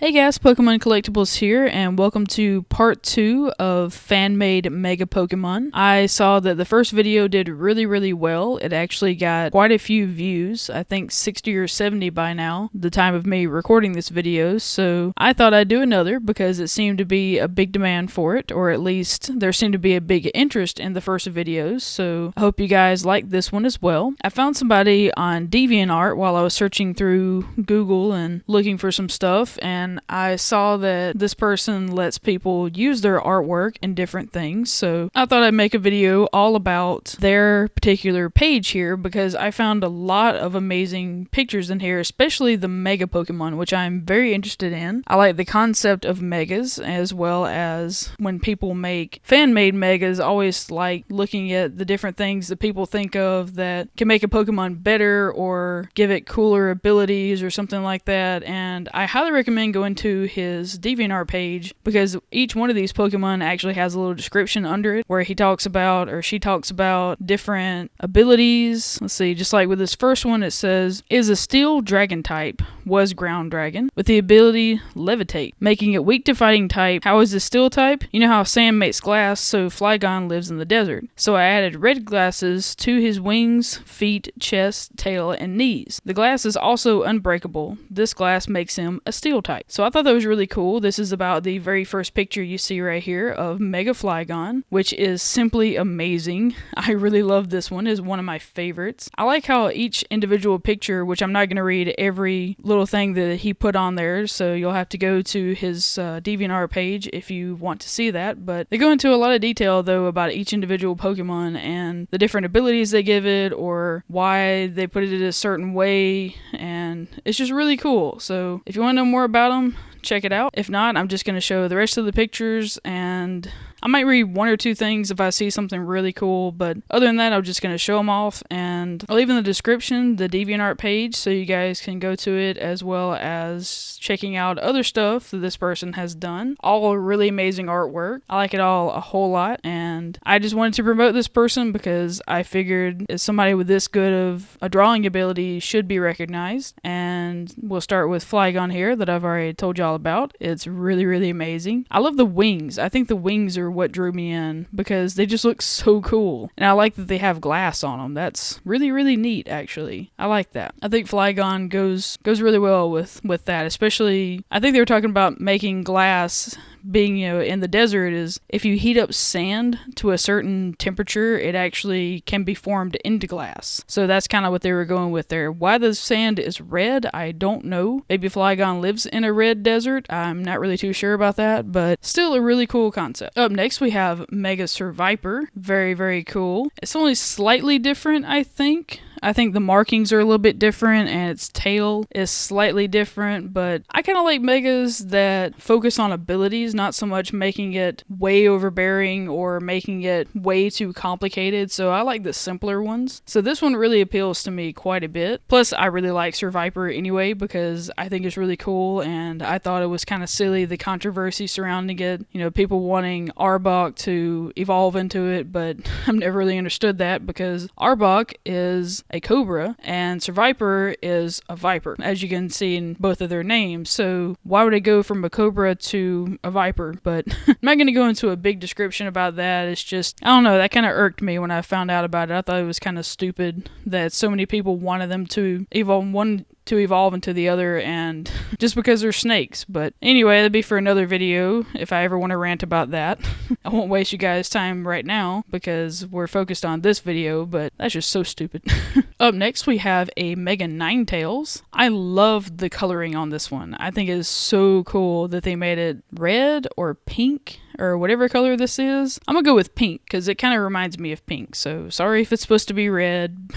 Hey guys, Pokemon Collectibles here, and welcome to part 2 of Fanmade Mega Pokemon. I saw that the first video did really well. It actually got quite a few views, I think 60 or 70 by now, the time of me recording this video, so I thought I'd do another because it seemed to be a big demand for it, or at least there seemed to be a big interest in the first videos, so I hope you guys like this one as well. I found somebody on DeviantArt while I was searching through Google and looking for some stuff, and I saw that this person lets people use their artwork in different things, so I thought I'd make a video all about their particular page here because I found a lot of amazing pictures in here, especially the Mega Pokemon, which I'm very interested in. I like the concept of Megas, as well as when people make fan-made Megas, I always like looking at the different things that people think of that can make a Pokemon better or give it cooler abilities or something like that, and I highly recommend going to his DeviantArt page because each one of these Pokemon actually has a little description under it where he talks about, or she talks about, different abilities. Let's see, just like with this first one, it says, is a steel dragon type, was ground dragon, with the ability levitate, making it weak to fighting type. How is this steel type? You know how sand makes glass, so Flygon lives in the desert. So I added red glasses to his wings, feet, chest, tail, and knees. The glass is also unbreakable. This glass makes him a steel type. So I thought that was really cool. This is about the very first picture you see right here of Mega Flygon, which is simply amazing. I really love this one. It's one of my favorites. I like how each individual picture, which I'm not going to read every little thing that he put on there, so you'll have to go to his DeviantArt page if you want to see that, but they go into a lot of detail though about each individual Pokemon and the different abilities they give it or why they put it a certain way, and it's just really cool. So if you want to know more about them, check it out. If not, I'm just going to show the rest of the pictures, and I might read one or two things if I see something really cool, but other than that, I'm just going to show them off, and I'll leave in the description the DeviantArt page so you guys can go to it, as well as checking out other stuff that this person has done. All really amazing artwork. I like it all a whole lot, and I just wanted to promote this person because I figured as somebody with this good of a drawing ability should be recognized, and we'll start with Flygon here that I've already told y'all about. It's really amazing. I love the wings. I think the wings are what drew me in because they just look so cool, and I like that they have glass on them. That's really neat, actually. I like that. I think Flygon goes really well with that, especially I think they were talking about making glass being, in the desert, is if you heat up sand to a certain temperature, it actually can be formed into glass. So that's kind of what they were going with there. Why the sand is red, I don't know. Maybe Flygon lives in a red desert. I'm not really too sure about that, but still a really cool concept. Up next, we have Mega Survivor. Very cool. It's only slightly different, I think. I think the markings are a little bit different and its tail is slightly different, but I kind of like Megas that focus on abilities, not so much making it way overbearing or making it way too complicated, so I like the simpler ones. So this one really appeals to me quite a bit. Plus, I really like Survivor anyway because I think it's really cool, and I thought it was kind of silly, the controversy surrounding it. People wanting Arbok to evolve into it, but I've never really understood that because Arbok is a cobra and Survivor is a viper, as you can see in both of their names. So why would I go from a cobra to a viper? But I'm not going to go into a big description about that. It's just, I don't know, that kind of irked me when I found out about it. I thought it was kind of stupid that so many people wanted them to evolve into the other, and just because they're snakes. But anyway, that'd be for another video if I ever want to rant about that. I won't waste you guys' time right now because we're focused on this video, but that's just so stupid. Up next, we have a Mega Ninetales. I love the coloring on this one. I think it's so cool that they made it red or pink or whatever color this is. I'm gonna go with pink because it kind of reminds me of pink. So sorry if it's supposed to be red,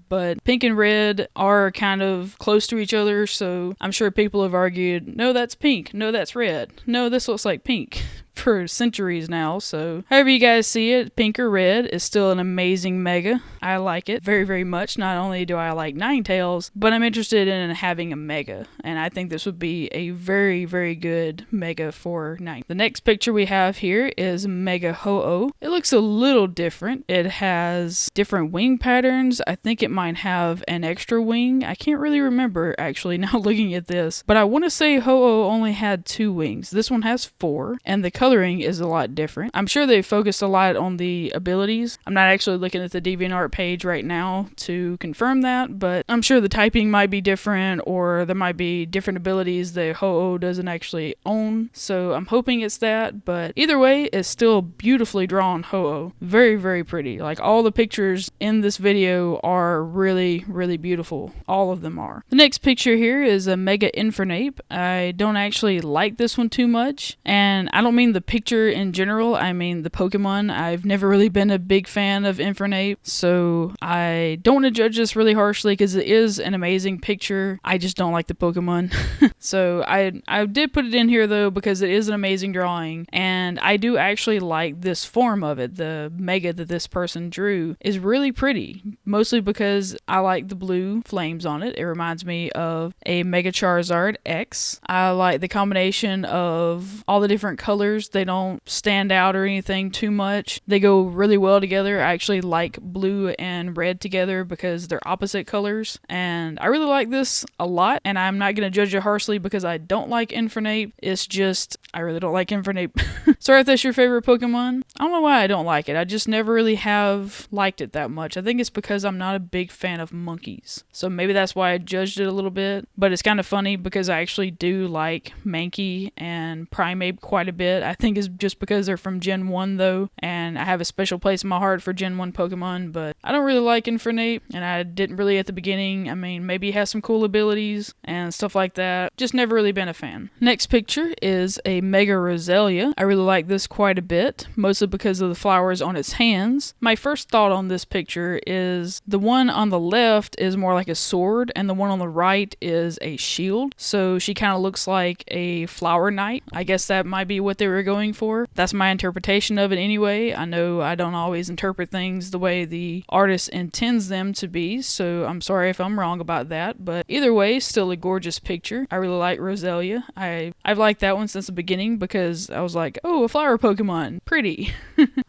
but pink and red are kind of close to each other. So I'm sure people have argued, no, that's pink. No, that's red. No, this looks like pink. for centuries now, so however you guys see it, pink or red, is still an amazing mega. I like it very, very much. Not only do I like Ninetales, but I'm interested in having a mega, and I think this would be a very, very good mega for Nine. The next picture we have here is Mega Ho-Oh. It looks a little different. It has different wing patterns. I think it might have an extra wing. I can't really remember actually now looking at this, but I want to say Ho-Oh only had 2 wings. This one has 4, and the coloring is a lot different. I'm sure they focused a lot on the abilities. I'm not actually looking at the DeviantArt page right now to confirm that, but I'm sure the typing might be different, or there might be different abilities that Ho-Oh doesn't actually own, so I'm hoping it's that, but either way, it's still beautifully drawn Ho-Oh. Very, very pretty. Like, all the pictures in this video are really, really beautiful. All of them are. The next picture here is a Mega Infernape. I don't actually like this one too much, and I don't mean the picture in general, I mean the Pokemon. I've never really been a big fan of Infernape, so I don't want to judge this really harshly because it is an amazing picture. I just don't like the Pokemon. So I did put it in here though because it is an amazing drawing, and I do actually like this form of it. The mega that this person drew is really pretty, mostly because I like the blue flames on it. It reminds me of a Mega Charizard X. I like the combination of all the different colors. They don't stand out or anything too much. They go really well together. I actually like blue and red together because they're opposite colors, and I really like this a lot, and I'm not going to judge it harshly because I don't like Infernape. It's just, I really don't like Infernape. Sorry if that's your favorite Pokemon. I don't know why I don't like it. I just never really have liked it that much. I think it's because I'm not a big fan of monkeys. So maybe that's why I judged it a little bit. But it's kind of funny because I actually do like Mankey and Primeape quite a bit. I think it's just because they're from Gen 1 though, and I have a special place in my heart for Gen 1 Pokemon, but I don't really like Infernape, and I didn't really at the beginning. I mean, maybe he has some cool abilities and stuff like that. Just never really been a fan. Next picture is a Mega Roselia. I really like this quite a bit, mostly because of the flowers on its hands. My first thought on this picture is the one on the left is more like a sword, and the one on the right is a shield. So she kind of looks like a flower knight. I guess that might be what they were going for. That's my interpretation of it anyway. I know I don't always interpret things the way the artist intends them to be, so I'm sorry if I'm wrong about that, but either way, still a gorgeous picture. I really like Roselia. I've liked that one since the beginning because I was like, oh, a flower Pokemon, pretty.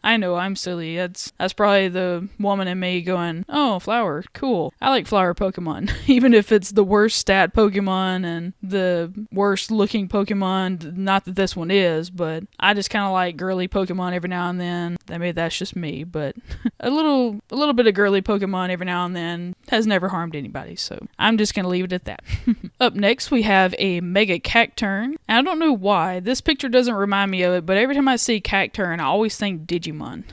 I know, I'm silly. That's probably the woman in me going, oh, flower, cool. I like flower Pokemon, even if it's the worst stat Pokemon and the worst looking Pokemon. Not that this one is, but I just kind of like girly Pokemon every now and then. Maybe that's just me, but a little bit of girly Pokemon every now and then has never harmed anybody, so I'm just gonna leave it at that. Up next, we have a Mega Cacturne. And I don't know why, this picture doesn't remind me of it, but every time I see Cacturne, I always think Digimon.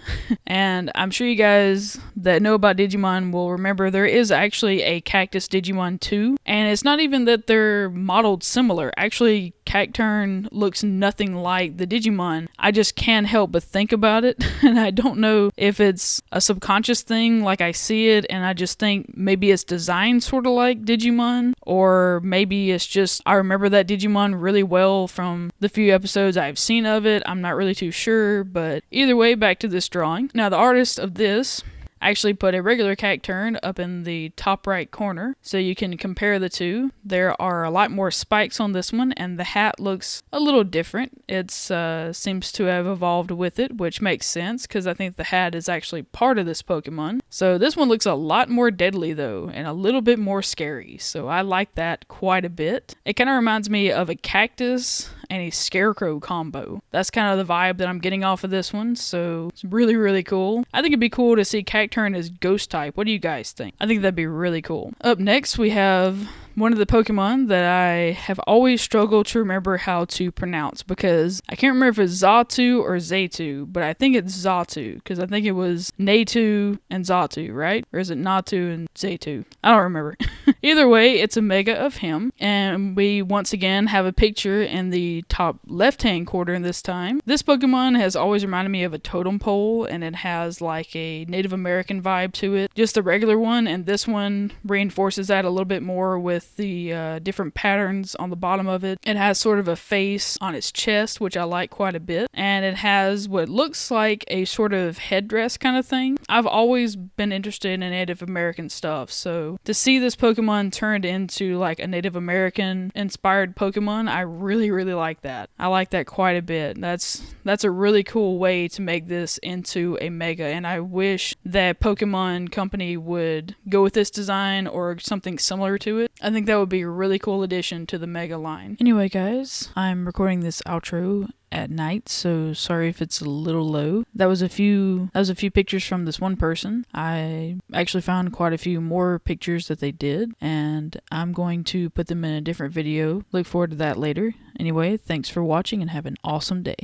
And I'm sure you guys that know about Digimon will remember there is actually a Cactus Digimon too, and it's not even that they're modeled similar. Actually, Cacturne looks nothing like the Digimon. I just can't help but think about it, and I don't know if it's a subconscious thing, like I see it and I just think maybe it's designed sort of like Digimon, or maybe it's just I remember that Digimon really well from the few episodes I've seen of it. I'm not really too sure, but either way, back to this drawing. Now, the artist of this actually put a regular Cacturne up in the top right corner so you can compare the two. There are a lot more spikes on this one, and the hat looks a little different. It seems to have evolved with it, which makes sense because I think the hat is actually part of this Pokemon. So this one looks a lot more deadly though, and a little bit more scary, so I like that quite a bit. It kind of reminds me of a cactus and a scarecrow combo. That's kind of the vibe that I'm getting off of this one, so it's really, really cool. I think it'd be cool to see Cacturne as ghost type. What do you guys think? I think that'd be really cool. Up next, we have one of the Pokemon that I have always struggled to remember how to pronounce because I can't remember if it's Xatu or Zatu, but I think it's Xatu because I think it was Natu and Xatu, right? Or is it Natu and Zatu? I don't remember. Either way, it's a mega of him, and we once again have a picture in the top left-hand corner this time. This Pokemon has always reminded me of a totem pole, and it has like a Native American vibe to it. Just the regular one, and this one reinforces that a little bit more with with the different patterns on the bottom of it. It has sort of a face on its chest, which I like quite a bit. And it has what looks like a sort of headdress kind of thing. I've always been interested in Native American stuff, so to see this Pokemon turned into like a Native American inspired Pokemon, I really like that. I like that quite a bit. That's a really cool way to make this into a Mega, and I wish that Pokemon Company would go with this design or something similar to it. I think that would be a really cool addition to the Mega line. Anyway guys, I'm recording this outro at night, so sorry if it's a little low. That was a few pictures from this one person. I actually found quite a few more pictures that they did, and I'm going to put them in a different video. Look forward to that later. Anyway, thanks for watching and have an awesome day.